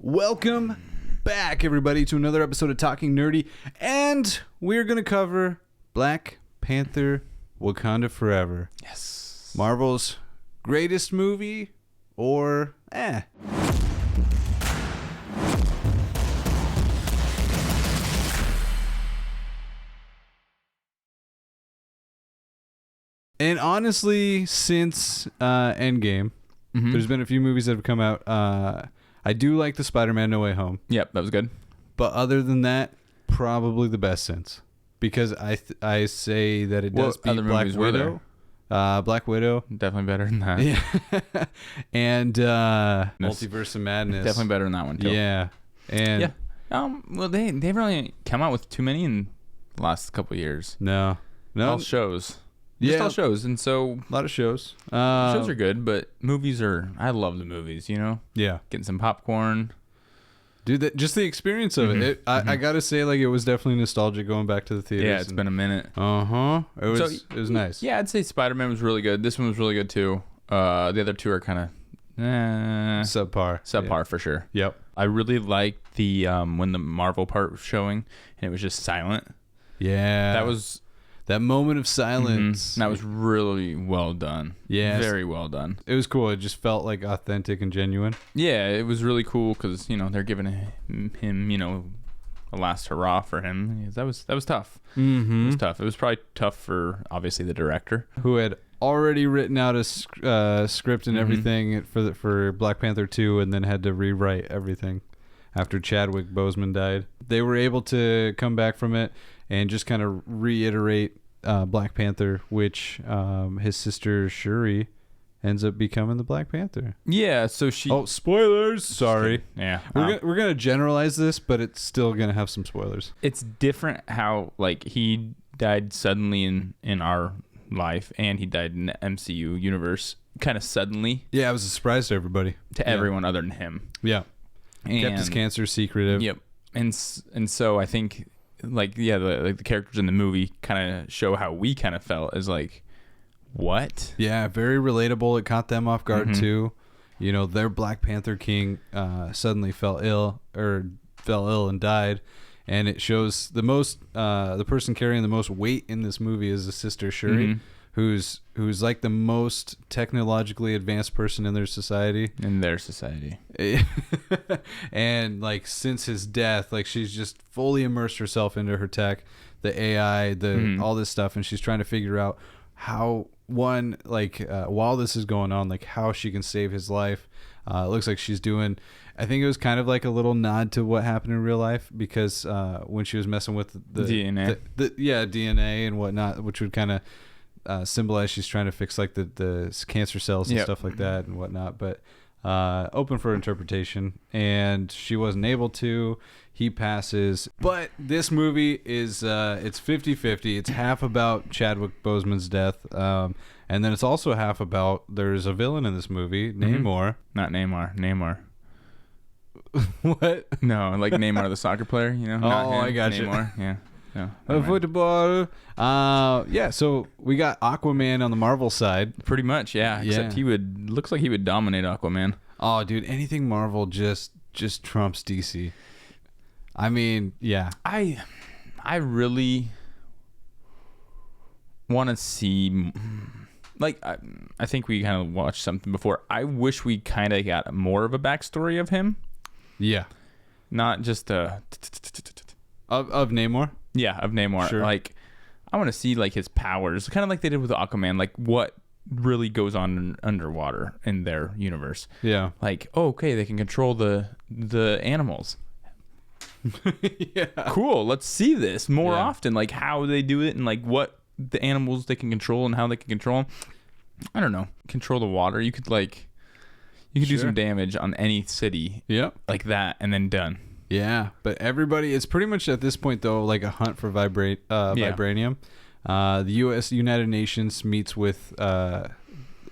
Welcome back, everybody, to another episode of Talking Nerdy, and we're going to cover Black Panther Wakanda Forever. Yes. Marvel's greatest movie, or And honestly, since Endgame, there's been a few movies that have come out. I do like the Spider-Man No Way Home. Yep, that was good. But other than that, probably the best since. Because I say that it does beat Black Widow. Black Widow. Definitely better than that. Yeah. And Multiverse of Madness. Definitely better than that one, too. Yeah. And yeah. Well, they haven't really come out with too many in the last couple of years. No. All shows. Yeah. Just all shows. And so... A lot of shows. Shows are good, but movies are... I love the movies, you know? Yeah. Getting some popcorn. Dude, just the experience of it. I gotta say, like, it was definitely nostalgic going back to the theaters. Yeah, it's been a minute. It was nice. Yeah, I'd say Spider-Man was really good. This one was really good, too. The other two are kind of... Subpar, for sure. Yep. I really liked the when the Marvel part was showing and it was just silent. Yeah. That moment of silence. That was really well done. Yeah. Very well done. It was cool. It just felt like authentic and genuine. Yeah, it was really cool because, you know, they're giving him, you know, a last hurrah for him. That was tough. It was tough. It was probably tough for, obviously, the director. Who had already written out a script and everything for Black Panther 2 and then had to rewrite everything after Chadwick Boseman died. They were able to come back from it and just kind of reiterate Black Panther, which his sister Shuri ends up becoming the Black Panther. Yeah, so she... Oh, spoilers! Sorry. Yeah. We're gonna generalize this, but it's still gonna have some spoilers. It's different how, like, he died suddenly in our life, and he died in the MCU universe kind of suddenly. Yeah, it was a surprise to everybody. Everyone other than him. Yeah. And kept his cancer secretive. Yep. And so I think, like, yeah, the characters in the movie kind of show how we kind of felt as, like, what? Yeah, very relatable. It caught them off guard too. You know, their Black Panther king suddenly fell ill and died, and it shows the person carrying the most weight in this movie is the sister Shuri, who's like the most technologically advanced person in their society. And like since his death, like she's just fully immersed herself into her tech, the AI, all this stuff, and she's trying to figure out how while this is going on, like how she can save his life. It looks like she's doing, I think it was kind of like a little nod to what happened in real life, because when she was messing with the DNA, DNA and whatnot, which would kind of symbolize she's trying to fix like the cancer cells and stuff like that and whatnot, but open for interpretation, and she wasn't able to. He passes, but this movie is it's 50-50. It's half about Chadwick Boseman's death, and then it's also half about there's a villain in this movie, Namor. Not Neymar. What? No, like Neymar, the soccer player, you know? Not him, I got Neymar. Yeah. No, football. Yeah, so we got Aquaman on the Marvel side. Pretty much, yeah. Except looks like he would dominate Aquaman. Oh, dude, anything Marvel just trumps DC. I mean, yeah. I really want to see, like, I think we kind of watched something before. I wish we kind of got more of a backstory of him. Yeah. Not just of Namor? Yeah, of Namor. Sure. Like, I want to see, like, his powers, kind of like they did with Aquaman, like what really goes on underwater in their universe. Yeah. Like, oh, okay, they can control the animals. Yeah. Cool. Let's see this more often, like how they do it and like what the animals they can control and how they can control them. I don't know. Control the water. You could do some damage on any city. Yep. Like that, and then done. Yeah, but everybody, it's pretty much at this point though like a hunt for vibranium. The United Nations meets with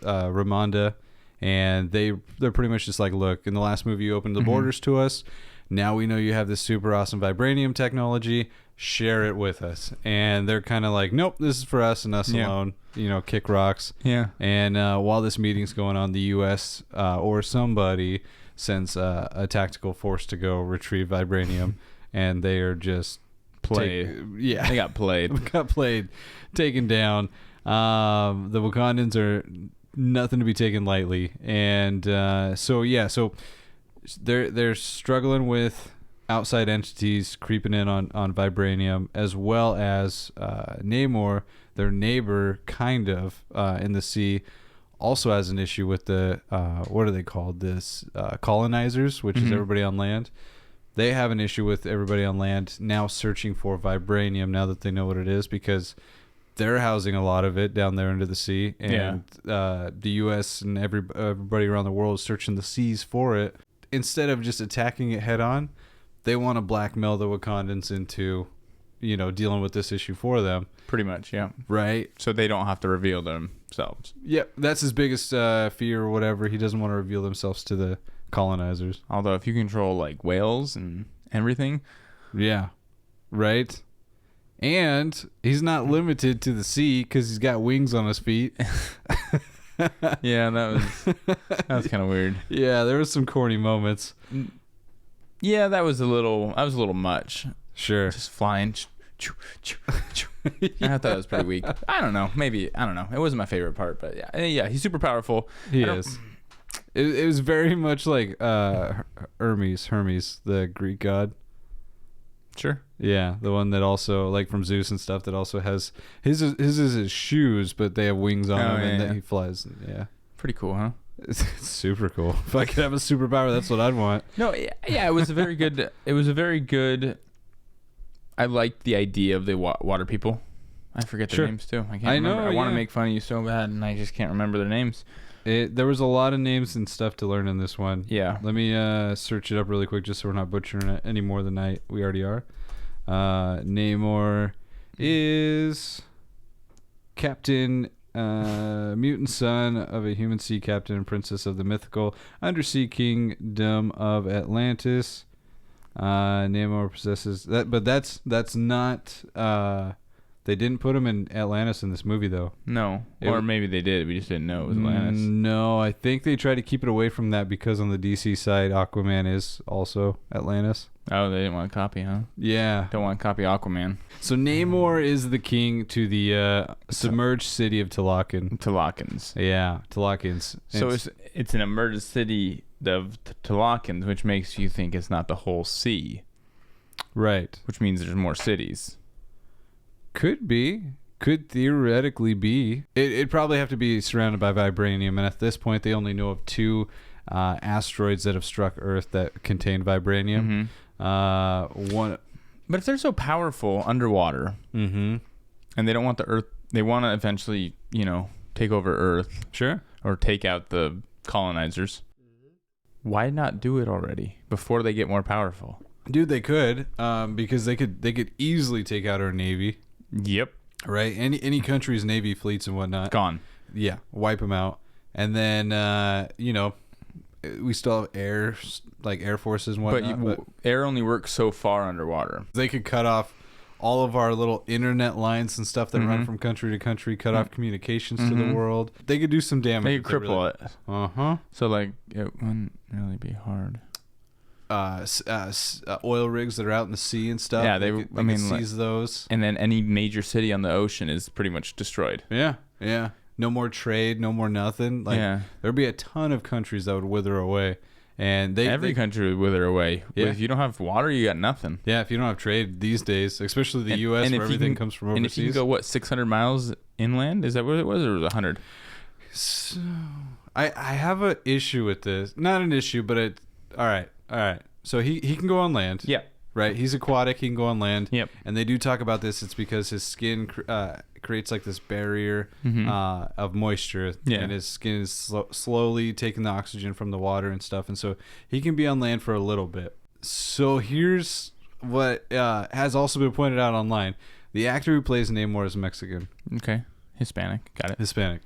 Ramonda, and they're pretty much just like, look, in the last movie you opened the borders to us. Now we know you have this super awesome vibranium technology. Share it with us. And they're kind of like, nope, this is for us and us alone. You know, kick rocks. Yeah. And while this meeting's going on, the U.S. Or somebody sends a tactical force to go retrieve vibranium, and they are just played. They got played. got played, taken down. The Wakandans are nothing to be taken lightly, and so they're struggling with outside entities creeping in on vibranium, as well as Namor, their neighbor, kind of in the sea, also has an issue with the what are they called? This colonizers, which is everybody on land. They have an issue with everybody on land now searching for vibranium now that they know what it is, because they're housing a lot of it down there into the sea, and the U.S. and everybody around the world is searching the seas for it. Instead of just attacking it head on, they want to blackmail the Wakandans into, dealing with this issue for them. Pretty much, yeah. Right. So they don't have to reveal themselves. Yep, that's his biggest fear or whatever. He doesn't want to reveal themselves to the colonizers. Although if you control like whales and everything. Yeah. Right. And he's not limited to the sea because he's got wings on his feet. Yeah, that was kind of weird. Yeah, there was some corny moments. Yeah, that was a little much. Sure. Just flying. I thought it was pretty weak. I don't know. Maybe, I don't know. It wasn't my favorite part, but yeah, he's super powerful. He is. It was very much like Hermes, the Greek god. Sure. Yeah, the one that also, like from Zeus and stuff, that also has his is his shoes, but they have wings on them, and then he flies. Yeah. Pretty cool, huh? It's super cool. If I could have a superpower, that's what I'd want. No, yeah, it was a very good. I liked the idea of the water people. I forget their names too. I can't remember. I want to make fun of you so bad, and I just can't remember their names. There was a lot of names and stuff to learn in this one. Yeah. Let me search it up really quick, just so we're not butchering it any more than we already are. Namor is Captain, mutant son of a human sea captain and princess of the mythical undersea kingdom of Atlantis. Namor possesses that, but that's not. They didn't put him in Atlantis in this movie, though. No. Or maybe they did. We just didn't know it was Atlantis. No, I think they tried to keep it away from that because on the DC side, Aquaman is also Atlantis. Oh, they didn't want to copy, huh? Yeah. Don't want to copy Aquaman. So Namor is the king to the submerged city of Talokan. Talokans. Yeah, Talokans. So it's an emerged city of Talokans, which makes you think it's not the whole sea. Right. Which means there's more cities. Could be. Could theoretically be. It'd probably have to be surrounded by vibranium, and at this point they only know of 2 asteroids that have struck Earth that contain vibranium. One. But if they're so powerful underwater, and they don't want the Earth, they want to eventually, take over Earth. Sure. Or take out the colonizers. Why not do it already before they get more powerful? Dude, they could, because they could easily take out our navy. Yep. Right. Any country's navy fleets and whatnot. Gone. Yeah. Wipe them out. And then, we still have air forces and whatnot. But air only works so far underwater. They could cut off all of our little internet lines and stuff that run from country to country, cut off communications to the world. They could do some damage. They could cripple it. Uh-huh. So, it wouldn't really be hard. Oil rigs that are out in the sea and stuff. Yeah, they could seize those. And then any major city on the ocean is pretty much destroyed. Yeah, yeah. No more trade, no more nothing. There'd be a ton of countries that would wither away. And every country would wither away. Yeah. If you don't have water, you got nothing. Yeah, if you don't have trade these days, especially the U.S. where everything comes from overseas. And if you can go, 600 miles inland? Is that what it was, or was it 100? So, I have an issue with this. Not an issue, but all right. So he can go on land. Yeah. Right? He's aquatic. He can go on land. Yep. And they do talk about this. It's because his skin creates like this barrier of moisture. Yeah. And his skin is slowly taking the oxygen from the water and stuff. And so he can be on land for a little bit. So here's what has also been pointed out online. The actor who plays Namor is Mexican. Okay. Hispanic. Got it. Hispanic.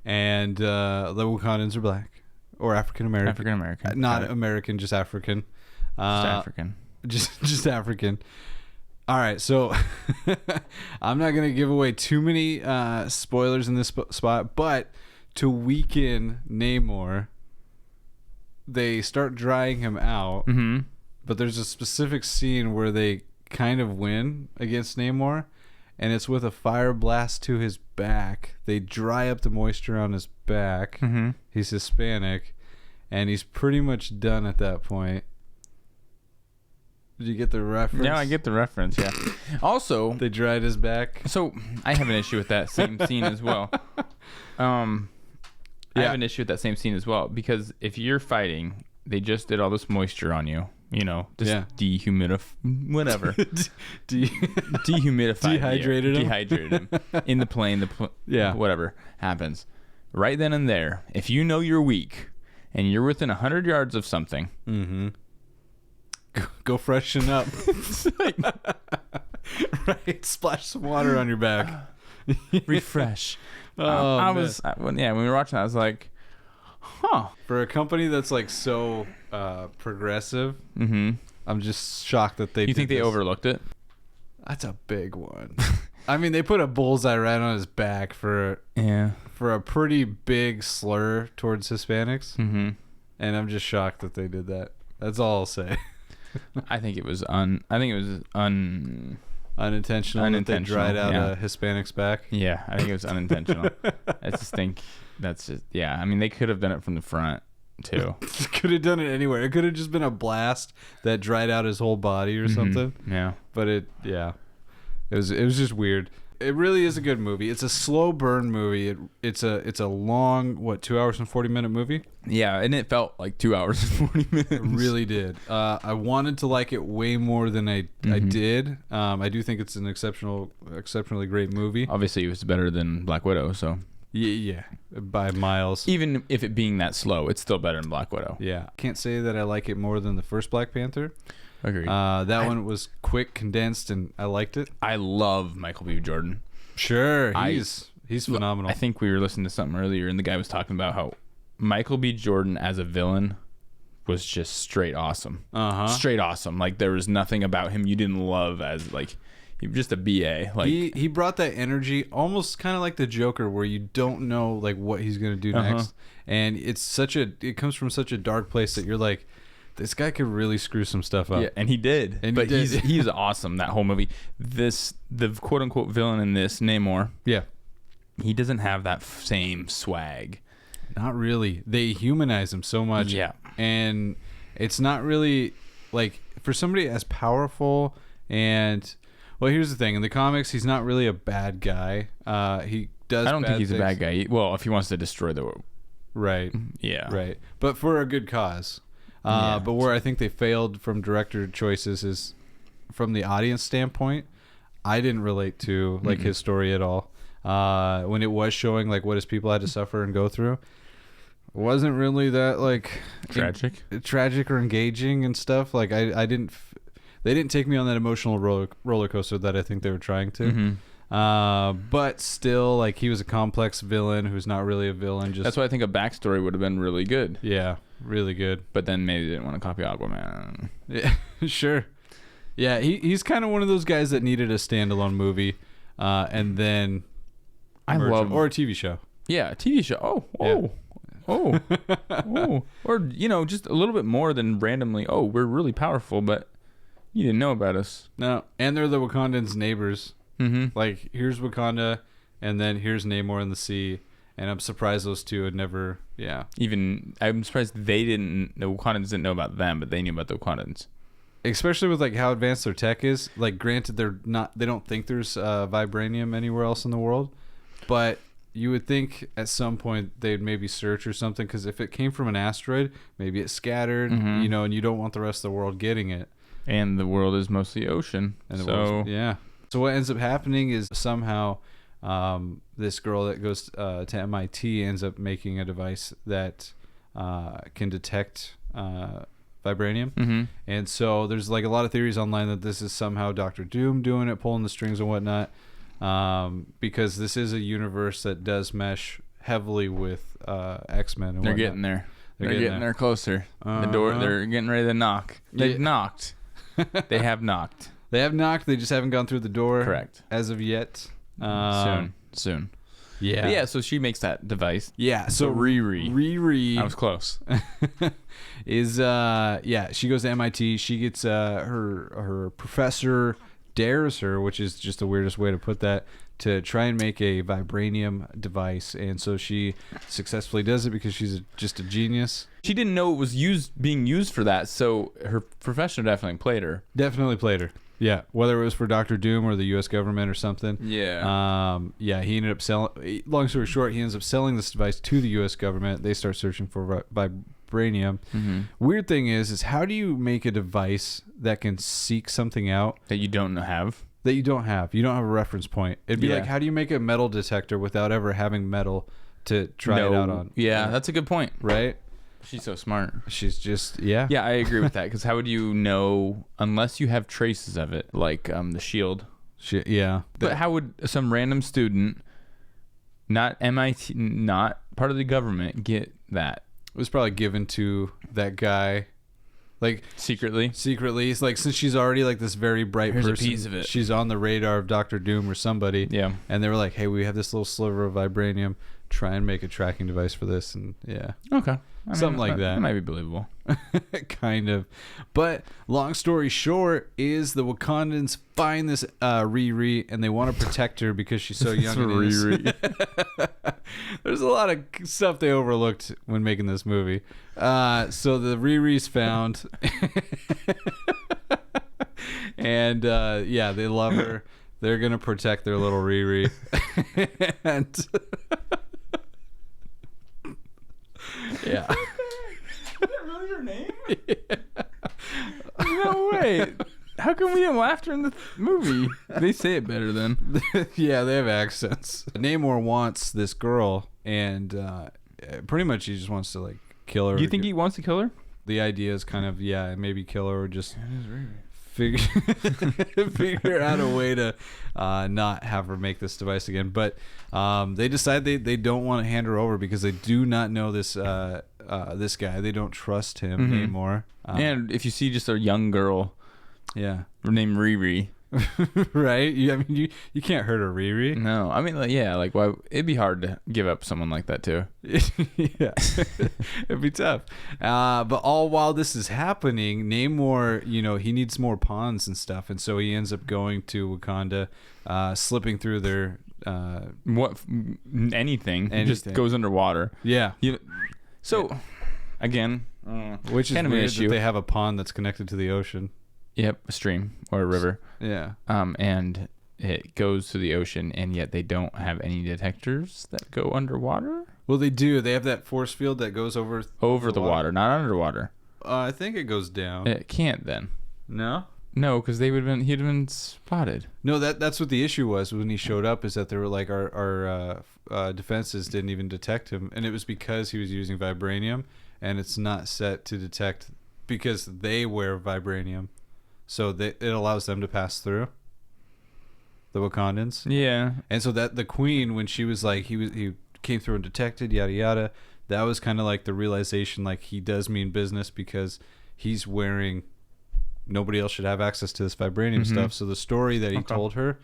And the Wakandans are black. Or African American. African American. Not American, just African. Just African. Just African. All right, so I'm not going to give away too many spoilers in this spot, but to weaken Namor, they start drying him out, but there's a specific scene where they kind of win against Namor, and it's with a fire blast to his back. They dry up the moisture on his back. He's Hispanic, and he's pretty much done at that point. Did you get the reference? Yeah, I get the reference, yeah. Also, they dried his back. So, I have an issue with that same scene as well. I have an issue with that same scene as well, because if you're fighting, they just did all this moisture on you. You know, just whatever. Dehydrated him in the plane. Whatever happens. Right then and there, if you know you're weak and you're within 100 yards of something, go freshen up. Right, splash some water on your back. Refresh. When we were watching that, I was like, huh. For a company that's like so progressive, I'm just shocked that they. You think they overlooked it? That's a big one. I mean, they put a bullseye right on his back for a pretty big slur towards Hispanics, and I'm just shocked that they did that. That's all I'll say. I think it was unintentional. That they dried out a Hispanic's back. Yeah, I think it was unintentional. I just think that's just I mean, they could have done it from the front too. Could have done it anywhere. It could have just been a blast that dried out his whole body or something. Yeah, but it was just weird. It really is a good movie. It's a slow burn movie. It's a long 2 hours and 40-minute movie. Yeah, and it felt like 2 hours and 40 minutes. It really did. I wanted to like it way more than I did. I do think it's an exceptionally great movie. Obviously, it was better than Black Widow, so yeah, by miles. Even if it being that slow, it's still better than Black Widow. Yeah, can't say that I like it more than the first Black Panther. Agreed. That one was quick, condensed, and I liked it. I love Michael B. Jordan. Sure, he's phenomenal. I think we were listening to something earlier, and the guy was talking about how Michael B. Jordan as a villain was just straight awesome. Straight awesome. Like, there was nothing about him you didn't love as, like, he was just a BA. Like, he brought that energy, almost kind of like the Joker, where you don't know like what he's gonna do next, and it comes from such a dark place that you're like, this guy could really screw some stuff up. Yeah, and he did. But he's awesome, that whole movie. The quote-unquote villain in this, Namor, he doesn't have that same swag. Not really. They humanize him so much. Yeah. And it's not really, like, for somebody as powerful and... Well, here's the thing. In the comics, he's not really a bad guy. He does. I don't think he's things. A bad guy. Well, if he wants to destroy the world. Right. Yeah. Right. But for a good cause. But where I think they failed from director choices is from the audience standpoint. I didn't relate to like his story at all. When it was showing like what his people had to suffer and go through, it wasn't really that like tragic or engaging and stuff. Like I didn't. They didn't take me on that emotional roller coaster that I think they were trying to. But still, like, he was a complex villain who's not really a villain. That's why I think a backstory would have been really good. Yeah, really good. But then maybe they didn't want to copy Aquaman. Yeah, sure. Yeah, he's kind of one of those guys that needed a standalone movie, and then or a TV show. Yeah, a TV show. Or just a little bit more than randomly. Oh, we're really powerful, but you didn't know about us. No, and they're the Wakandans' neighbors. Like, here's Wakanda, and then here's Namor in the sea, and I'm surprised those two had never. Yeah. I'm surprised the Wakandans didn't know about them, but they knew about the Wakandans. Especially with like how advanced their tech is. Like, granted, they don't think there's vibranium anywhere else in the world, but you would think at some point they'd maybe search or something, because if it came from an asteroid, maybe it scattered, and you don't want the rest of the world getting it. And the world is mostly ocean. So what ends up happening is somehow this girl that goes to MIT ends up making a device that can detect vibranium. And so there's like a lot of theories online that this is somehow Dr. Doom doing it, pulling the strings and whatnot, because this is a universe that does mesh heavily with X-Men. And they're getting there. They're getting there closer. The door. They're getting ready to knock. They've knocked. They have knocked. They have knocked. They just haven't gone through the door. Correct. As of yet. Soon. Yeah. But yeah, so she makes that device. Yeah, so Riri. I was close. is she goes to MIT. She gets her professor dares her, which is just the weirdest way to put that, to try and make a vibranium device, and so she successfully does it because she's just a genius. She didn't know it was being used for that, so her professor definitely played her. Yeah, whether it was for Dr. Doom or the U.S. government or something. Yeah. He ended up selling. Long story short, he ends up selling this device to the U.S. government. They start searching for vibranium. Mm-hmm. Weird thing is how do you make a device that can seek something out that you don't have? That you don't have. You don't have a reference point. It'd be like, how do you make a metal detector without ever having metal to try it out on? Yeah, that's a good point. Right? She's so smart. She's just, yeah. Yeah, I agree with that, because how would you know unless you have traces of it, like the shield? Yeah. But how would some random student, not MIT, not part of the government, get that? It was probably given to that guy. Like secretly, it's like, since she's already like this very bright person, a piece of it. She's on the radar of Dr. Doom or somebody. Yeah. And they were like, hey, we have this little sliver of vibranium. Try and make a tracking device for this. And yeah. Okay. Something like that. That might be believable. Kind of. But long story short is the Wakandans find this Riri, and they want to protect her because she's so young and innocent. There's a lot of stuff they overlooked when making this movie. So the Riri's found. And they love her. They're going to protect their little Riri. And yeah. Is that really her name? Yeah. No way. How come we didn't laugh during the movie? They say it better then. Yeah, they have accents. Namor wants this girl, and pretty much he just wants to like kill her. Do you think he wants to kill her? The idea is kind of, maybe kill her or just figure out a way to not have her make this device again. But they decide they don't want to hand her over because they do not know this this guy. They don't trust him anymore. And if you see just a young girl, named Riri, right? You can't hurt a Riri. No, I mean, like why? It'd be hard to give up someone like that too. Yeah, it'd be tough. But all while this is happening, Namor, he needs more pawns and stuff, and so he ends up going to Wakanda, slipping through their anything just goes underwater. Yeah. So, again, which is kind of weird an issue. That they have a pond that's connected to the ocean. Yep, a stream or a river. Yeah. And it goes to the ocean, and yet they don't have any detectors that go underwater? Well, they do. They have that force field that goes over the water, not underwater. I think it goes down. It can't then. No? No, because he'd have been spotted. No, that's what the issue was when he showed up, is that they were like, our defenses didn't even detect him, and it was because he was using vibranium, and it's not set to detect because they wear vibranium. So it allows them to pass through, the Wakandans. Yeah. And so that the queen, when she was like, he came through and detected, yada yada, that was kind of like the realization, like, he does mean business because he's wearing, nobody else should have access to this vibranium stuff. So the story that he told her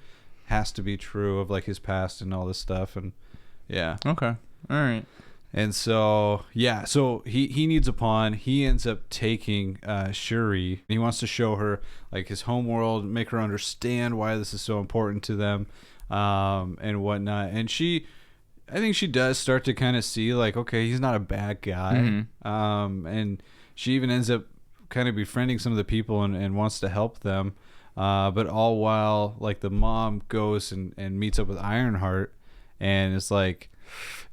has to be true of like his past and all this stuff. And yeah. Okay. All right. And so, so he needs a pawn. He ends up taking Shuri. He wants to show her like his home world, make her understand why this is so important to them, and whatnot. And I think she does start to kind of see like, okay, he's not a bad guy. And she even ends up kind of befriending some of the people and wants to help them. But all while like the mom goes and meets up with Ironheart and it's like,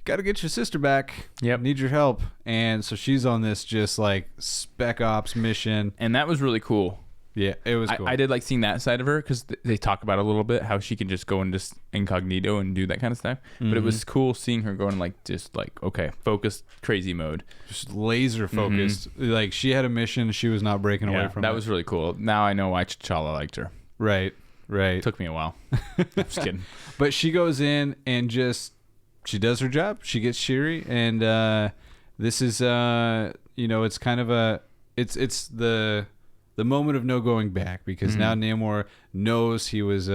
got to get your sister back. Yep. Need your help. And so she's on this just like spec ops mission. And that was really cool. Yeah, it was cool. I did like seeing that side of her because they talk about it a little bit, how she can just go in just incognito and do that kind of stuff. But it was cool seeing her going like, just like, okay, focused, crazy mode. Just laser focused. Like she had a mission. She was not breaking away from it. That was really cool. Now I know why T'Challa liked her. Right. Took me a while. I'm just kidding. But she goes in and she does her job. She gets Shuri, and this is it's kind of it's the moment of no going back because now Namor knows he was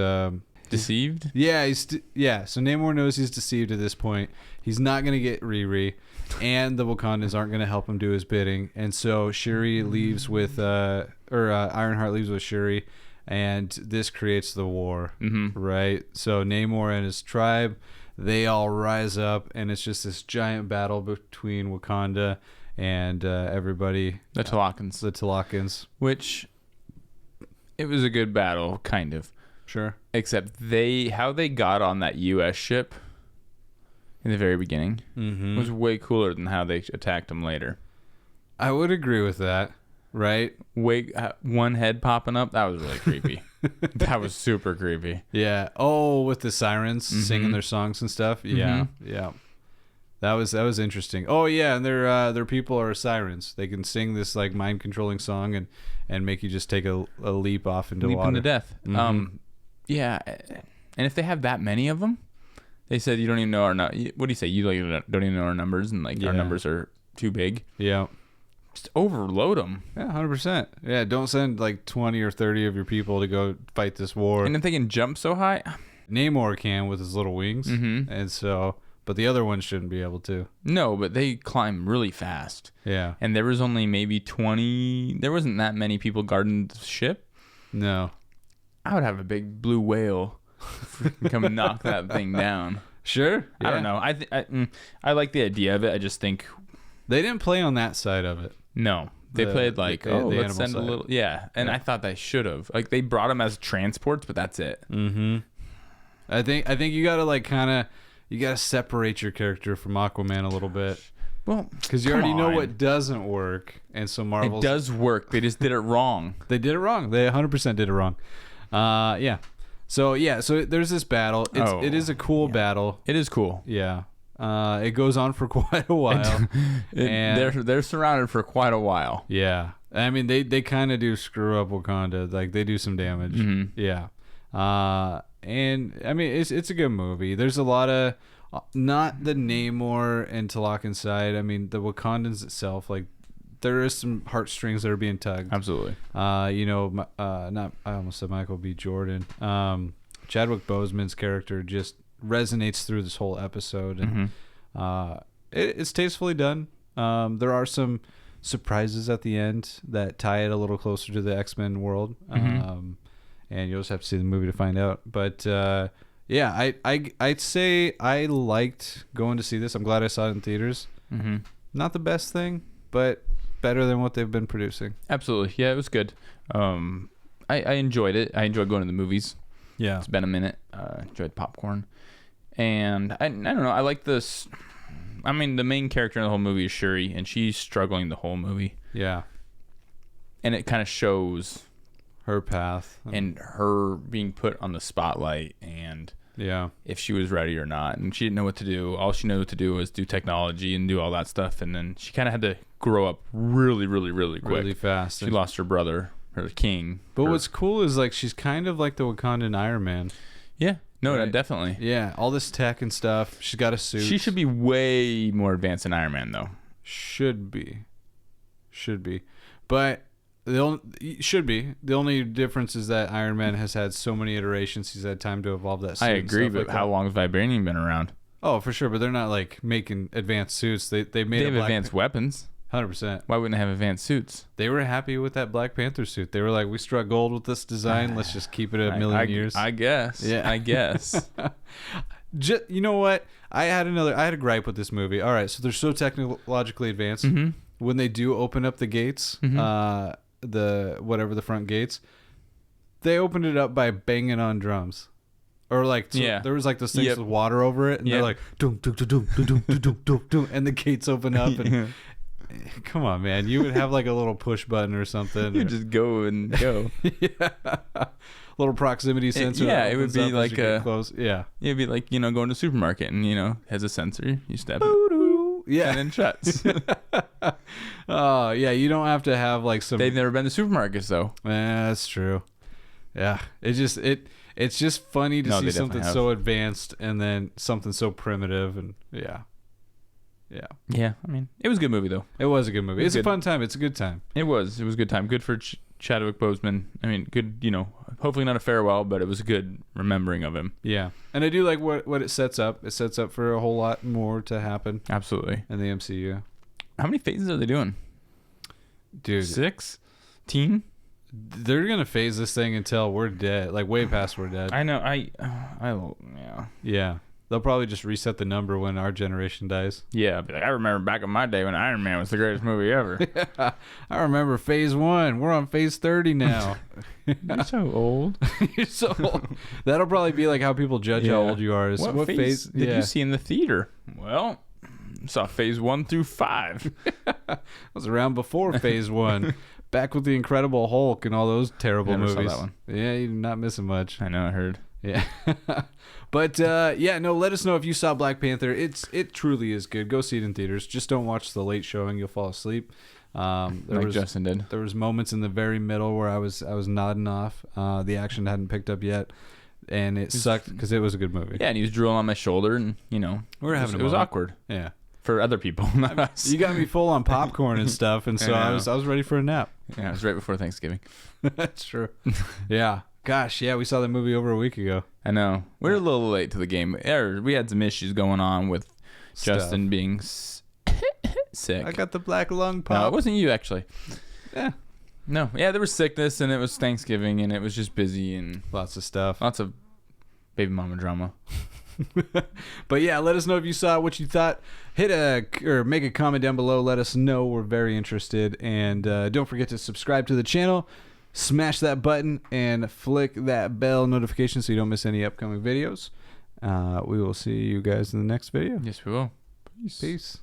deceived. Yeah, so Namor knows he's deceived at this point. He's not gonna get Riri, and the Wakandans aren't gonna help him do his bidding. And so Shuri leaves with, Ironheart leaves with Shuri, and this creates the war, right? So Namor and his tribe, they all rise up, and it's just this giant battle between Wakanda and everybody. The Talakans. Which, it was a good battle, kind of. Sure. Except how they got on that U.S. ship in the very beginning was way cooler than how they attacked them later. I would agree with that, right? One head popping up, that was really creepy. That was super creepy. Yeah. Oh, with the sirens singing their songs and stuff. Yeah. Yeah. That was interesting. Oh yeah, and their people are sirens. They can sing this like mind controlling song and make you just take a leap off into water. Leap into death. Yeah, and if they have that many of them, they said you don't even know our what do you say? You like don't even know our numbers, and like our numbers are too big. Yeah, just overload them. Yeah, 100%. Yeah, don't send like 20 or 30 of your people to go fight this war. And if they can jump so high, Namor can with his little wings, and so, but the other ones shouldn't be able to. No, but they climb really fast. Yeah, and there was only maybe 20. There wasn't that many people guarding the ship. No. I would have a big blue whale come and knock that thing down. Sure. Yeah. I don't know. I like the idea of it. I just think they didn't play on that side of it. No, they played like, let's send a little. Yeah, and I thought they should have. Like they brought them as transports, but that's it. I think you gotta like you gotta separate your character from Aquaman a little bit. Well, because you already know what doesn't work, and so Marvel. It does work. They just did it wrong. They did it wrong. They 100% did it wrong. Yeah. So there's this battle. It is a cool battle. It is cool. Yeah. It goes on for quite a while. And they're surrounded for quite a while. Yeah. I mean, they kind of do screw up Wakanda. Like they do some damage. Yeah. And I mean, it's a good movie. There's a lot of not the Namor and Talakan side. I mean, the Wakandans itself, like there is some heartstrings that are being tugged. Absolutely. I almost said Michael B. Jordan. Chadwick Boseman's character just resonates through this whole episode, and it's tastefully done. There are some surprises at the end that tie it a little closer to the X-Men world, and you'll just have to see the movie to find out. But yeah, I'd say I liked going to see this. I'm glad I saw it in theaters. Not the best thing, but better than what they've been producing. Absolutely. Yeah, it was good. I enjoyed it. I enjoyed going to the movies. Yeah. It's been a minute. Enjoyed popcorn. And I don't know. I like this. I mean, the main character in the whole movie is Shuri, and she's struggling the whole movie. Yeah. And it kind of shows her path and her being put on the spotlight, and if she was ready or not. And she didn't know what to do. All she knew what to do was do technology and do all that stuff. And then she kind of had to grow up really, really, really quick. Really fast. She lost her brother, her king. But what's cool is like she's kind of like the Wakandan Iron Man. Yeah. No, right? Definitely. Yeah. All this tech and stuff. She's got a suit. She should be way more advanced than Iron Man, though. Should be. But the only difference is that Iron Man has had so many iterations. He's had time to evolve that suit. I agree, but how long has vibranium been around? Oh, for sure. But they're not like making advanced suits. They have advanced weapons. 100%. Why wouldn't they have advanced suits? They were happy with that Black Panther suit. They were like, we struck gold with this design. Let's just keep it a million years. I guess. Yeah. I guess. You know what? I had a gripe with this movie. All right, so they're so technologically advanced. When they do open up the gates, the front gates, they opened it up by banging on drums. Or like, there was like this thing with water over it, and they're like, doom, doom, doom, doom, doom, doom, doom, doom, and the gates open up. And come on, man, you would have like a little push button or something. You just go and go. Little proximity sensor. It would be like close. Yeah, it'd be like going to the supermarket and has a sensor. You step it, and then shuts. Oh yeah, you don't have to have like some. They've never been to supermarkets though. That's true. Yeah, it's just funny to see something so advanced and then something so primitive, and yeah. I mean, it was a good movie though. It was a good movie. It's a fun time. It's a good time. It was a good time. Good for Chadwick Boseman. I mean, good. hopefully not a farewell, but it was a good remembering of him. Yeah, and I do like what it sets up. It sets up for a whole lot more to happen. Absolutely. In the MCU. How many phases are they doing? Dude, 16? They're gonna phase this thing until we're dead, like way past we're dead. I know. Yeah. Yeah. They'll probably just reset the number when our generation dies. Yeah, but I remember back in my day when Iron Man was the greatest movie ever. I remember phase 1. We're on phase 30 now. You're so old. You're so old. That'll probably be like how people judge how old you are. Is what phase did you see in the theater? Well, saw phase 1 through 5. I was around before phase 1. Back with the Incredible Hulk and all those terrible movies. Saw that one. Yeah, you're not missing much. I know, I heard. Yeah. But let us know if you saw Black Panther. It truly is good. Go see it in theaters. Just don't watch the late showing. You'll fall asleep. Justin did. There was moments in the very middle where I was nodding off. The action hadn't picked up yet, and it sucked because it was a good movie. Yeah, and he was drooling on my shoulder, and it was awkward. Yeah. For other people, not us. You got me full on popcorn and stuff, and so I was ready for a nap. Yeah, it was right before Thanksgiving. That's true. Yeah. Gosh, yeah, we saw that movie over a week ago. I know. We're a little late to the game. We had some issues going on with Justin being sick. I got the black lung pop. No, it wasn't you, actually. Yeah. No. Yeah, there was sickness, and it was Thanksgiving, and it was just busy, and lots of stuff. Lots of baby mama drama. But yeah, let us know if you saw it, what you thought. Or make a comment down below. Let us know. We're very interested. And don't forget to subscribe to the channel. Smash that button and flick that bell notification so you don't miss any upcoming videos. We will see you guys in the next video. Yes, we will. Peace.